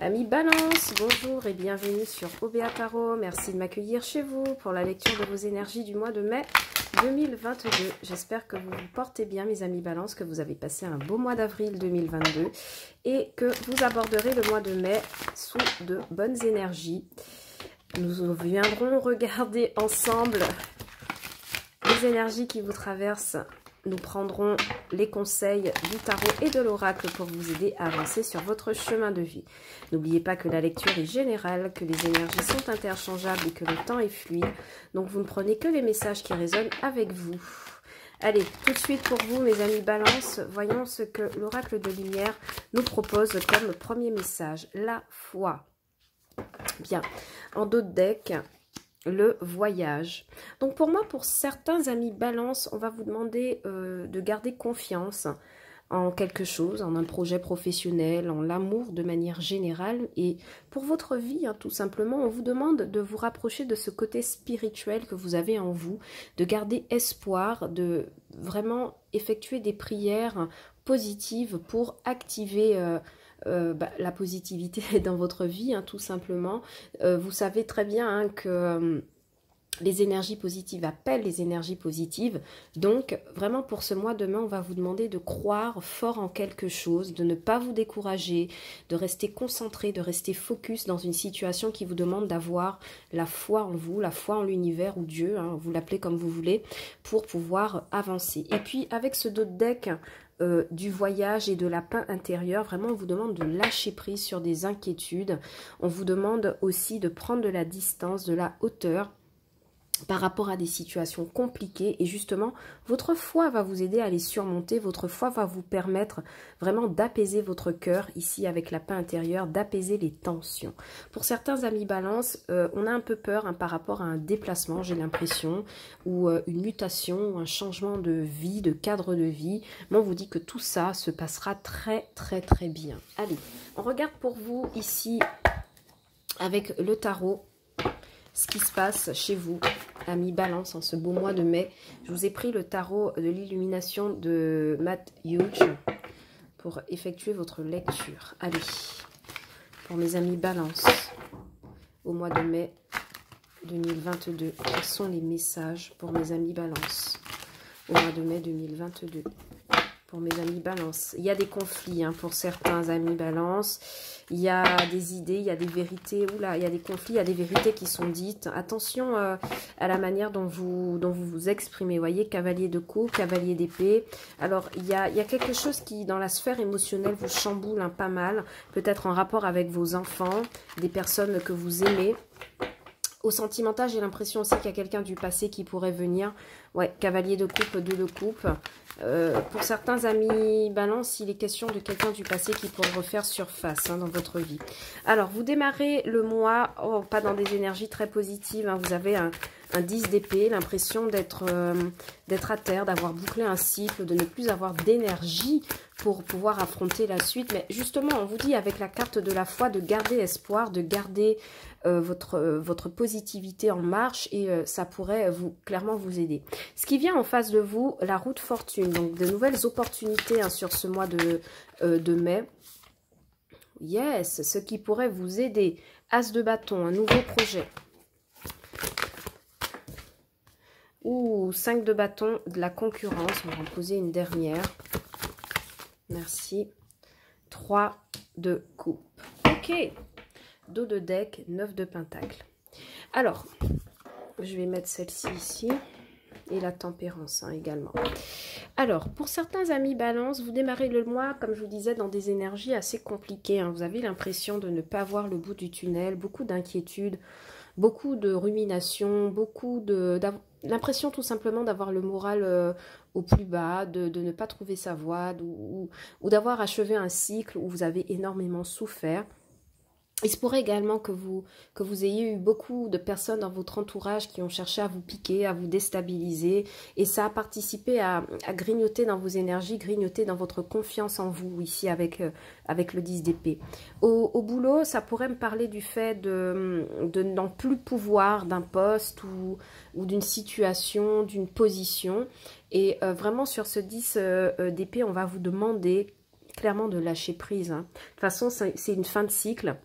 Amis Balance, bonjour et bienvenue sur OBA Tarot. Merci de m'accueillir chez vous pour la lecture de vos énergies du mois de mai 2022. J'espère que vous vous portez bien, mes amis Balance, que vous avez passé un beau mois d'avril 2022 et que vous aborderez le mois de mai sous de bonnes énergies. Nous viendrons regarder ensemble les énergies qui vous traversent. Nous prendrons les conseils du tarot et de l'oracle pour vous aider à avancer sur votre chemin de vie. N'oubliez pas que la lecture est générale, que les énergies sont interchangeables et que le temps est fluide. Donc vous ne prenez que les messages qui résonnent avec vous. Allez, tout de suite pour vous, mes amis Balance, voyons ce que l'oracle de lumière nous propose comme premier message. La foi. Bien, en dos de deck, le voyage. Donc pour moi, pour certains amis Balance, on va vous demander de garder confiance en quelque chose, en un projet professionnel, en l'amour de manière générale. Et pour votre vie, tout simplement, on vous demande de vous rapprocher de ce côté spirituel que vous avez en vous, de garder espoir, de vraiment effectuer des prières positives pour activer la positivité dans votre vie, tout simplement. Vous savez très bien que les énergies positives appellent les énergies positives. Donc, vraiment pour ce mois de mai, on va vous demander de croire fort en quelque chose, de ne pas vous décourager, de rester concentré, de rester focus dans une situation qui vous demande d'avoir la foi en vous, la foi en l'univers ou Dieu, vous l'appelez comme vous voulez, pour pouvoir avancer. Et puis, avec ce dos de deck du voyage et de la paix intérieure, vraiment on vous demande de lâcher prise sur des inquiétudes. On vous demande aussi de prendre de la distance, de la hauteur par rapport à des situations compliquées, et justement votre foi va vous aider à les surmonter. Votre foi va vous permettre vraiment d'apaiser votre cœur ici avec la paix intérieure, d'apaiser les tensions. Pour certains amis Balance, on a un peu peur par rapport à un déplacement, j'ai l'impression, ou une mutation, ou un changement de vie, de cadre de vie, mais on vous dit que tout ça se passera très bien. Allez, on regarde pour vous ici avec le tarot ce qui se passe chez vous, amis Balance, en ce beau mois de mai. Je vous ai pris le tarot de l'illumination de Matt Hughes pour effectuer votre lecture. Allez, pour mes amis Balance, au mois de mai 2022, quels sont les messages pour mes amis Balance au mois de mai 2022? Pour mes amis Balance, il y a des conflits pour certains amis Balance. Il y a des idées, il y a des vérités. Oula, il y a des conflits, il y a des vérités qui sont dites. Attention à la manière dont vous vous exprimez. Vous voyez, cavalier de coupe, cavalier d'épée. Alors, il y a quelque chose qui, dans la sphère émotionnelle, vous chamboule pas mal. Peut-être en rapport avec vos enfants, des personnes que vous aimez. Au sentimental, j'ai l'impression aussi qu'il y a quelqu'un du passé qui pourrait venir. Ouais, cavalier de coupe, deux de coupe. Pour certains amis Balance, il est question de quelqu'un du passé qui pourrait refaire surface dans votre vie. Alors, vous démarrez le mois, pas dans des énergies très positives. Vous avez un 10 d'épée, l'impression d'être à terre, d'avoir bouclé un cycle, de ne plus avoir d'énergie pour pouvoir affronter la suite. Mais justement, on vous dit avec la carte de la foi de garder espoir, de garder votre positivité en marche, et ça pourrait clairement vous aider. Ce qui vient en face de vous, la roue de fortune, donc de nouvelles opportunités sur ce mois de mai. Yes, ce qui pourrait vous aider. As de bâton, un nouveau projet. Ouh, 5 de bâton, de la concurrence. On va en poser une dernière. Merci. 3 de coupe. Ok. Dos de deck, 9 de pentacle. Alors, je vais mettre celle-ci ici. Et la tempérance également. Alors, pour certains amis Balance, vous démarrez le mois, comme je vous disais, dans des énergies assez compliquées. Vous avez l'impression de ne pas voir le bout du tunnel, beaucoup d'inquiétudes, beaucoup de ruminations, l'impression tout simplement d'avoir le moral au plus bas, de ne pas trouver sa voie, ou d'avoir achevé un cycle où vous avez énormément souffert. Il se pourrait également que vous ayez eu beaucoup de personnes dans votre entourage qui ont cherché à vous piquer, à vous déstabiliser. Et ça a participé à grignoter dans vos énergies, grignoter dans votre confiance en vous, ici avec le 10 d'épée. Au boulot, ça pourrait me parler du fait de n'en plus pouvoir d'un poste ou d'une situation, d'une position. Et vraiment sur ce 10 d'épée, on va vous demander clairement de lâcher prise. De toute façon, c'est une fin de cycle.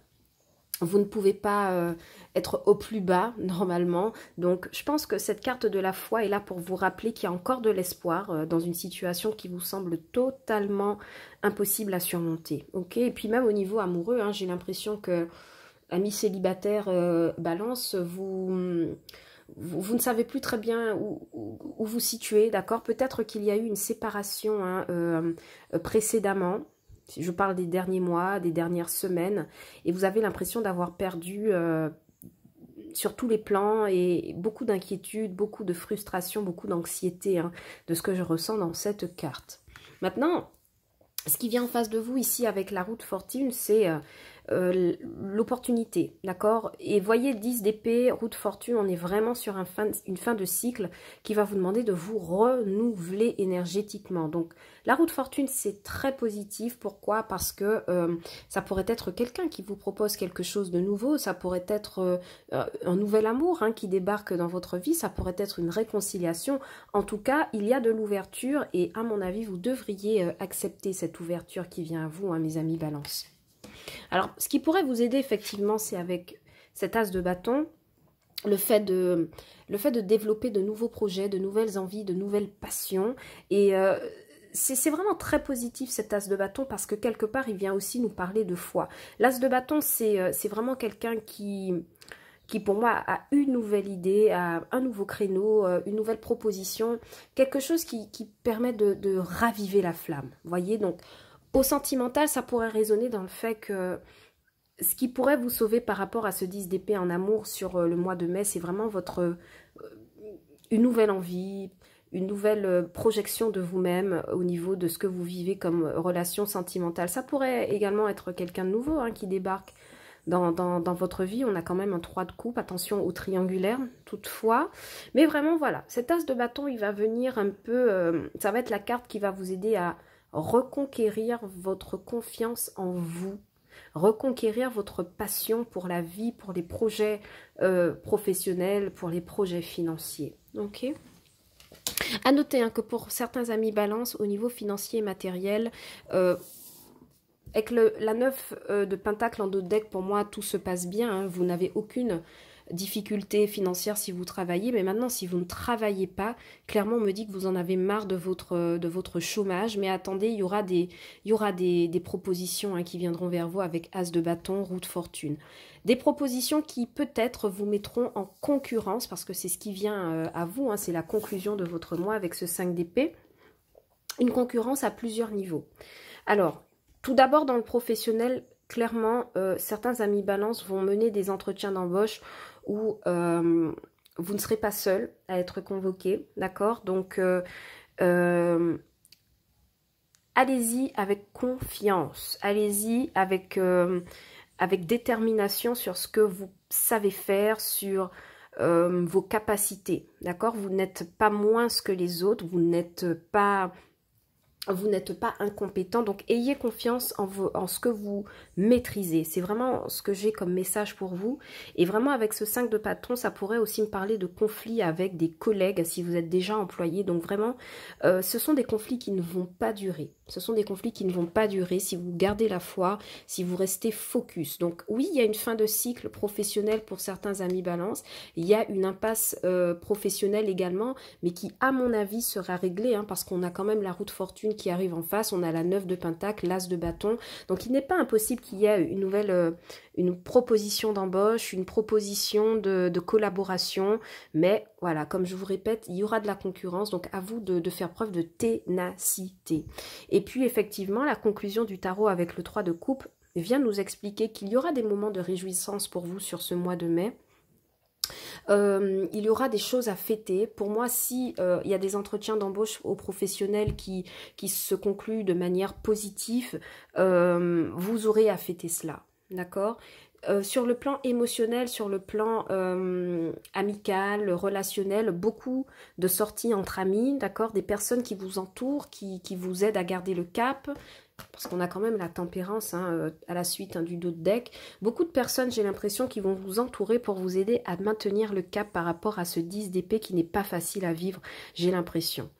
Vous ne pouvez pas être au plus bas, normalement. Donc, je pense que cette carte de la foi est là pour vous rappeler qu'il y a encore de l'espoir dans une situation qui vous semble totalement impossible à surmonter. Ok. Et puis, même au niveau amoureux, hein, j'ai l'impression que, amis célibataires balance, vous ne savez plus très bien où vous situez, d'accord? Peut-être qu'il y a eu une séparation hein, précédemment. Je parle des derniers mois, des dernières semaines, et vous avez l'impression d'avoir perdu sur tous les plans et beaucoup d'inquiétude, beaucoup de frustration, beaucoup d'anxiété hein, de ce que je ressens dans cette carte. Maintenant, ce qui vient en face de vous ici avec la roue de fortune, c'est l'opportunité, d'accord? Et voyez 10 d'épée, roue de fortune, on est vraiment sur une fin de cycle qui va vous demander de vous renouveler énergétiquement. Donc la roue de fortune, c'est très positif. Pourquoi? Parce que ça pourrait être quelqu'un qui vous propose quelque chose de nouveau, ça pourrait être un nouvel amour hein, qui débarque dans votre vie, ça pourrait être une réconciliation. En tout cas, il y a de l'ouverture et à mon avis, vous devriez accepter cette ouverture qui vient à vous, hein, mes amis Balance. Alors, ce qui pourrait vous aider, effectivement, c'est avec cet as de bâton, le fait de développer de nouveaux projets, de nouvelles envies, de nouvelles passions. Et c'est vraiment très positif, cet as de bâton, parce que quelque part, il vient aussi nous parler de foi. L'as de bâton, c'est vraiment quelqu'un qui, pour moi, a une nouvelle idée, a un nouveau créneau, une nouvelle proposition, quelque chose qui permet de raviver la flamme. Vous voyez, donc, au sentimental, ça pourrait résonner dans le fait que ce qui pourrait vous sauver par rapport à ce 10 d'épée en amour sur le mois de mai, c'est vraiment une nouvelle envie, une nouvelle projection de vous-même au niveau de ce que vous vivez comme relation sentimentale. Ça pourrait également être quelqu'un de nouveau hein, qui débarque dans votre vie. On a quand même un 3 de coupe, attention au triangulaire toutefois. Mais vraiment, voilà, cet as de bâton, il va venir un peu, ça va être la carte qui va vous aider à reconquérir votre confiance en vous, reconquérir votre passion pour la vie, pour les projets professionnels, pour les projets financiers. Ok. À noter hein, que pour certains amis balance, au niveau financier et matériel, avec la 9 de pentacle en dos de deck, pour moi, tout se passe bien. Hein, vous n'avez aucune difficulté financière si vous travaillez, mais maintenant si vous ne travaillez pas, clairement on me dit que vous en avez marre de votre chômage, mais attendez, il y aura des propositions hein, qui viendront vers vous avec as de bâton, roue de fortune. Des propositions qui peut-être vous mettront en concurrence, parce que c'est ce qui vient à vous, hein, c'est la conclusion de votre mois avec ce 5 d'épée, une concurrence à plusieurs niveaux. Alors, tout d'abord dans le professionnel, clairement, certains amis balance vont mener des entretiens d'embauche où vous ne serez pas seul à être convoqué, d'accord? Donc, allez-y avec confiance, allez-y avec détermination sur ce que vous savez faire, sur vos capacités, d'accord? Vous n'êtes pas moins que les autres, vous n'êtes pas incompétent, donc ayez confiance en ce que vous maîtrisez. C'est vraiment ce que j'ai comme message pour vous. Et vraiment avec ce 5 de bâton, ça pourrait aussi me parler de conflits avec des collègues si vous êtes déjà employé. Donc vraiment, ce sont des conflits qui ne vont pas durer. Ce sont des conflits qui ne vont pas durer si vous gardez la foi, si vous restez focus. Donc oui, il y a une fin de cycle professionnel pour certains amis balance. Il y a une impasse professionnelle également, mais qui à mon avis sera réglée hein, parce qu'on a quand même la roue de fortune qui arrive en face, on a la 9 de pentacle, l'as de bâton, donc il n'est pas impossible qu'il y ait une proposition d'embauche, une proposition de collaboration, mais voilà, comme je vous répète, il y aura de la concurrence, donc à vous de faire preuve de ténacité. Et puis effectivement, la conclusion du tarot avec le 3 de coupe vient nous expliquer qu'il y aura des moments de réjouissance pour vous sur ce mois de mai. Il y aura des choses à fêter. Pour moi, si il y a des entretiens d'embauche aux professionnels qui se concluent de manière positive, vous aurez à fêter cela, d'accord? Sur le plan émotionnel, sur le plan amical, relationnel, beaucoup de sorties entre amis, d'accord? Des personnes qui vous entourent, qui vous aident à garder le cap, parce qu'on a quand même la tempérance hein, à la suite hein, du dos de deck. Beaucoup de personnes, j'ai l'impression, qui vont vous entourer pour vous aider à maintenir le cap par rapport à ce 10 d'épée qui n'est pas facile à vivre, j'ai l'impression.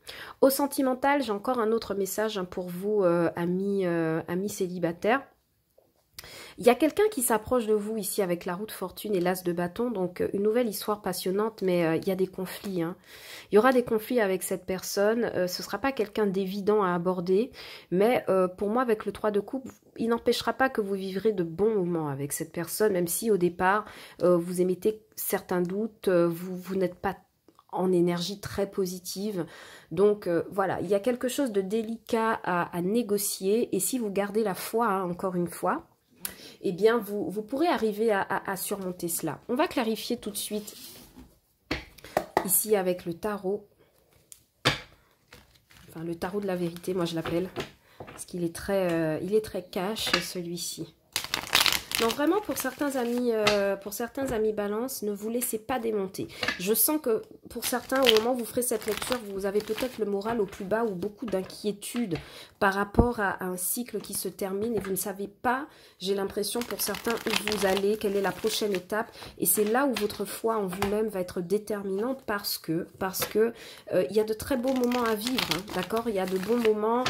Au sentimental, j'ai encore un autre message hein, pour vous, amis célibataires. Il y a quelqu'un qui s'approche de vous ici avec la roue de fortune et l'as de bâton. Donc, une nouvelle histoire passionnante, mais il y a des conflits. Hein. Il y aura des conflits avec cette personne. Ce ne sera pas quelqu'un d'évident à aborder. Mais pour moi, avec le 3 de coupe, il n'empêchera pas que vous vivrez de bons moments avec cette personne. Même si au départ, vous émettez certains doutes, vous n'êtes pas en énergie très positive. Donc voilà, il y a quelque chose de délicat à négocier. Et si vous gardez la foi, hein, encore une fois, eh bien, vous pourrez arriver à surmonter cela. On va clarifier tout de suite, ici, avec le tarot. Enfin, le tarot de la vérité, moi je l'appelle. Parce qu'il est très cash, celui-ci. Donc vraiment, pour certains amis balance, ne vous laissez pas démonter. Je sens que pour certains, au moment où vous ferez cette lecture, vous avez peut-être le moral au plus bas ou beaucoup d'inquiétude par rapport à un cycle qui se termine et vous ne savez pas, j'ai l'impression pour certains, où vous allez, quelle est la prochaine étape. Et c'est là où votre foi en vous-même va être déterminante parce que il y a de très beaux moments à vivre, hein, d'accord? Il y a de bons moments...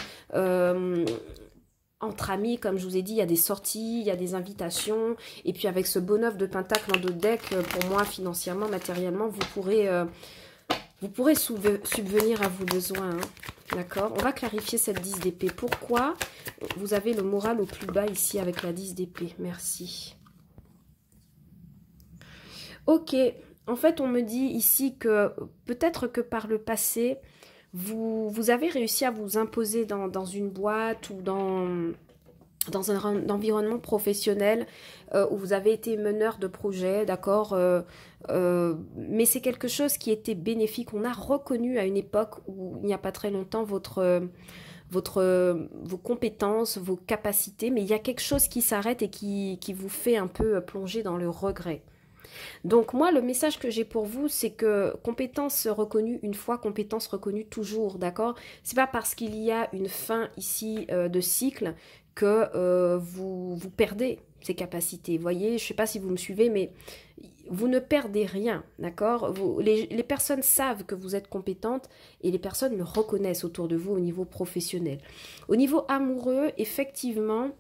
entre amis, comme je vous ai dit, il y a des sorties, il y a des invitations. Et puis avec ce beau 9 de pentacle en 2 deck, pour moi, financièrement, matériellement, vous pourrez subvenir à vos besoins. Hein. D'accord? On va clarifier cette 10 d'épée. Pourquoi vous avez le moral au plus bas ici avec la 10 d'épée? Merci. Ok. En fait, on me dit ici que peut-être que par le passé... Vous avez réussi à vous imposer dans une boîte ou dans un environnement professionnel où vous avez été meneur de projet, d'accord, mais c'est quelque chose qui était bénéfique. On a reconnu à une époque où il n'y a pas très longtemps vos compétences, vos capacités, mais il y a quelque chose qui s'arrête et qui vous fait un peu plonger dans le regret. Donc moi, le message que j'ai pour vous, c'est que compétence reconnue une fois, compétence reconnue toujours, d'accord? C'est pas parce qu'il y a une fin ici de cycle que vous perdez ces capacités. Vous voyez, je sais pas si vous me suivez, mais vous ne perdez rien, d'accord? Les personnes savent que vous êtes compétente et les personnes le reconnaissent autour de vous au niveau professionnel. Au niveau amoureux, effectivement,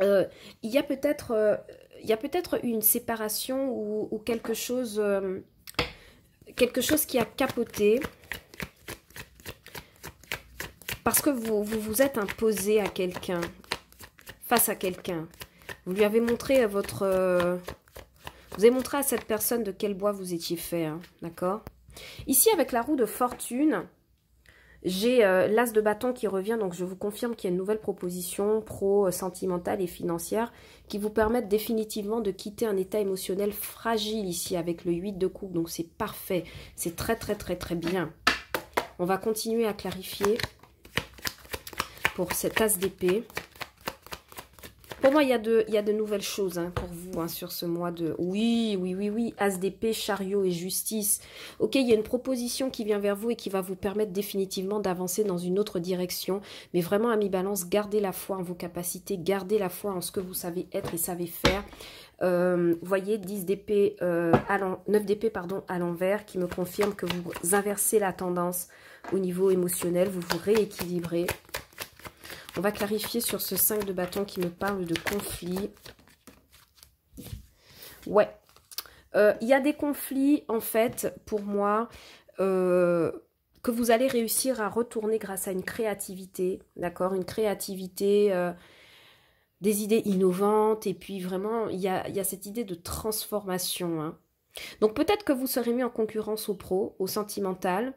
il y a peut-être une séparation ou quelque chose qui a capoté parce que vous vous êtes imposé à quelqu'un, face à quelqu'un. Vous lui avez montré vous avez montré à cette personne de quel bois vous étiez fait, hein, d'accord? Ici, avec la roue de fortune, j'ai l'as de bâton qui revient, donc je vous confirme qu'il y a une nouvelle proposition sentimentale et financière qui vous permettent définitivement de quitter un état émotionnel fragile ici avec le 8 de coupe. Donc c'est parfait, c'est très très très très bien. On va continuer à clarifier pour cet as d'épée. Pour moi, il y a de nouvelles choses hein, pour vous hein, sur ce mois de... Oui, as d'épée, chariot et justice. Ok, il y a une proposition qui vient vers vous et qui va vous permettre définitivement d'avancer dans une autre direction. Mais vraiment, ami balance, gardez la foi en vos capacités, gardez la foi en ce que vous savez être et savez faire. Voyez, 10 d'épée, 9 d'épée pardon, à l'envers qui me confirme que vous inversez la tendance au niveau émotionnel, vous vous rééquilibrez. On va clarifier sur ce 5 de bâton qui me parle de conflit. Ouais. Il y a des conflits, en fait, pour moi, que vous allez réussir à retourner grâce à une créativité, d'accord? Une créativité, des idées innovantes, et puis vraiment, il y a cette idée de transformation. Hein. Donc peut-être que vous serez mis en concurrence au pro, au sentimental,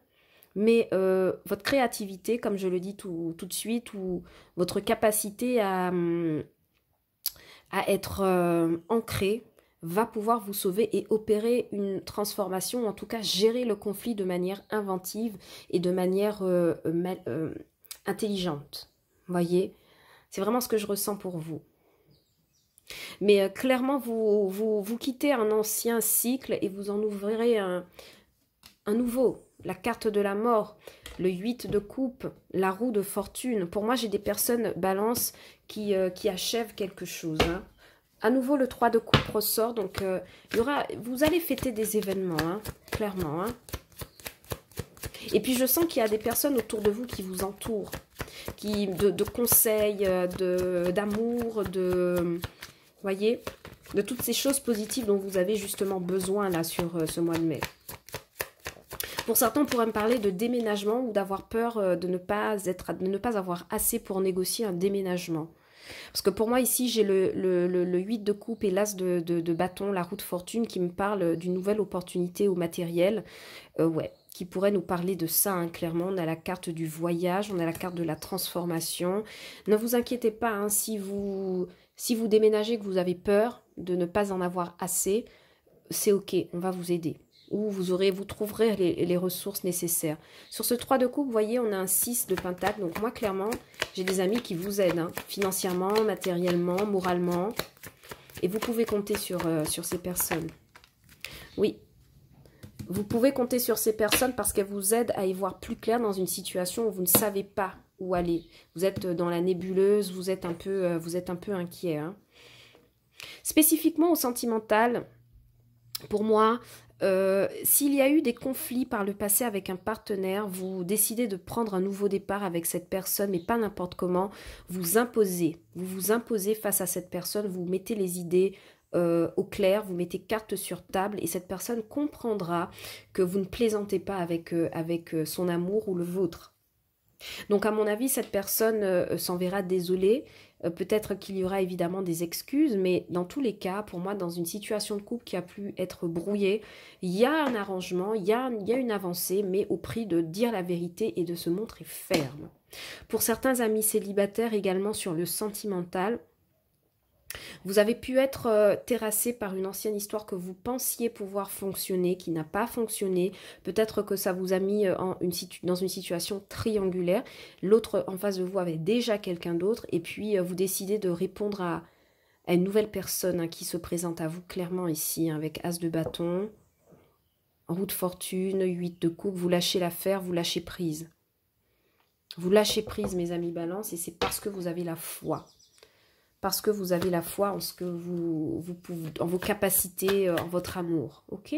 mais votre créativité, comme je le dis tout de suite, ou votre capacité à être ancré, va pouvoir vous sauver et opérer une transformation, ou en tout cas gérer le conflit de manière inventive et de manière intelligente. Vous voyez? C'est vraiment ce que je ressens pour vous. Mais clairement, vous quittez un ancien cycle et vous en ouvrirez un nouveau. La carte de la mort, le 8 de coupe, la roue de fortune. Pour moi, j'ai des personnes balance qui achèvent quelque chose. Hein. À nouveau, le 3 de coupe ressort. Donc, vous allez fêter des événements, hein, clairement. Hein. Et puis, je sens qu'il y a des personnes autour de vous qui vous entourent. De conseils, d'amour, Voyez, de toutes ces choses positives dont vous avez justement besoin là sur ce mois de mai. Pour certains, on pourrait me parler de déménagement ou d'avoir peur de ne pas avoir assez pour négocier un déménagement. Parce que pour moi, ici, j'ai le 8 de coupe et l'as de bâton, la roue de fortune, qui me parle d'une nouvelle opportunité au matériel. Ouais, qui pourrait nous parler de ça, hein, clairement. On a la carte du voyage, on a la carte de la transformation. Ne vous inquiétez pas, hein, si vous déménagez, que vous avez peur de ne pas en avoir assez, c'est ok, on va vous aider. Ou vous trouverez les ressources nécessaires. Sur ce 3 de coupe, vous voyez, on a un 6 de pentacle. Donc moi, clairement, j'ai des amis qui vous aident, hein, financièrement, matériellement, moralement. Et vous pouvez compter sur ces personnes. Oui, vous pouvez compter sur ces personnes parce qu'elles vous aident à y voir plus clair dans une situation où vous ne savez pas où aller. Vous êtes dans la nébuleuse, vous êtes un peu inquiet. Hein. Spécifiquement au sentimental, pour moi, s'il y a eu des conflits par le passé avec un partenaire, vous décidez de prendre un nouveau départ avec cette personne, mais pas n'importe comment, vous vous imposez face à cette personne, vous mettez les idées au clair, vous mettez carte sur table et cette personne comprendra que vous ne plaisantez pas avec son amour ou le vôtre. Donc à mon avis, cette personne s'en verra désolée. Peut-être qu'il y aura évidemment des excuses, mais dans tous les cas, pour moi, dans une situation de couple qui a pu être brouillée, il y a un arrangement, il y a une avancée, mais au prix de dire la vérité et de se montrer ferme. Pour certains amis célibataires également sur le sentimental, vous avez pu être terrassé par une ancienne histoire que vous pensiez pouvoir fonctionner, qui n'a pas fonctionné. Peut-être que ça vous a mis dans une situation triangulaire. L'autre en face de vous avait déjà quelqu'un d'autre. Et puis vous décidez de répondre à une nouvelle personne, hein, qui se présente à vous clairement ici, hein, avec As de bâton, roue de fortune, 8 de coupe. Vous lâchez l'affaire, vous lâchez prise. Vous lâchez prise, mes amis balance, et c'est parce que vous avez la foi. Parce que vous avez la foi en ce que vous pouvez, en vos capacités, en votre amour. Ok?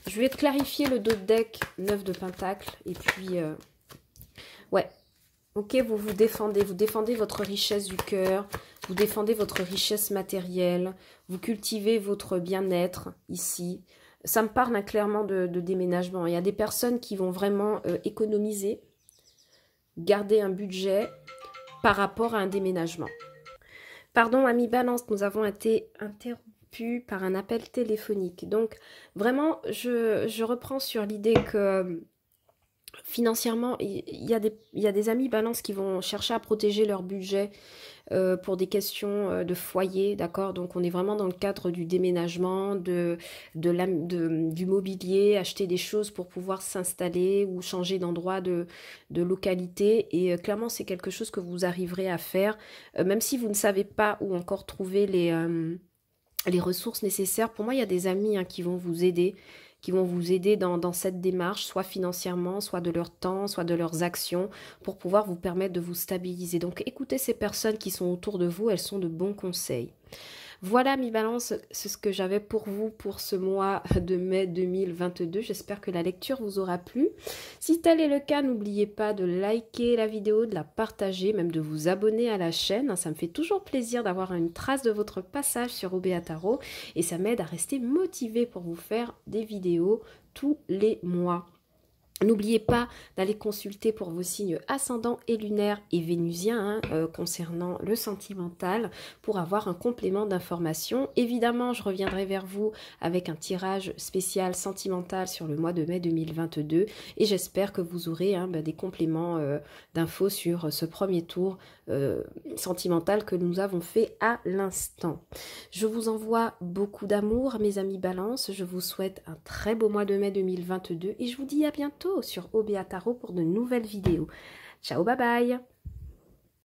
Je vais clarifier le dos de deck, 9 de pentacle. Et puis, ouais. Ok, vous défendez votre richesse du cœur. Vous défendez votre richesse matérielle. Vous cultivez votre bien-être ici. Ça me parle, hein, clairement de déménagement. Il y a des personnes qui vont vraiment économiser, garder un budget par rapport à un déménagement. Pardon, amis balance, nous avons été interrompus par un appel téléphonique. Donc, vraiment, je reprends sur l'idée que financièrement, il y a des amis balance qui vont chercher à protéger leur budget pour des questions de foyer, d'accord? Donc, on est vraiment dans le cadre du déménagement, du mobilier, acheter des choses pour pouvoir s'installer ou changer d'endroit, de localité. Et clairement, c'est quelque chose que vous arriverez à faire, même si vous ne savez pas où encore trouver les ressources nécessaires. Pour moi, il y a des amis, hein, qui vont vous aider dans cette démarche, soit financièrement, soit de leur temps, soit de leurs actions, pour pouvoir vous permettre de vous stabiliser. Donc écoutez ces personnes qui sont autour de vous, elles sont de bons conseils. Voilà, mi balance, c'est ce que j'avais pour vous pour ce mois de mai 2022. J'espère que la lecture vous aura plu. Si tel est le cas, n'oubliez pas de liker la vidéo, de la partager, même de vous abonner à la chaîne. Ça me fait toujours plaisir d'avoir une trace de votre passage sur OBA Tarot et ça m'aide à rester motivée pour vous faire des vidéos tous les mois. N'oubliez pas d'aller consulter pour vos signes ascendants et lunaires et vénusiens, hein, concernant le sentimental, pour avoir un complément d'information. Évidemment, je reviendrai vers vous avec un tirage spécial sentimental sur le mois de mai 2022 et j'espère que vous aurez, hein, des compléments d'infos sur ce premier tour sentimental que nous avons fait à l'instant. Je vous envoie beaucoup d'amour, mes amis balance. Je vous souhaite un très beau mois de mai 2022 et je vous dis à bientôt sur OBA Tarot pour de nouvelles vidéos. Ciao, bye bye!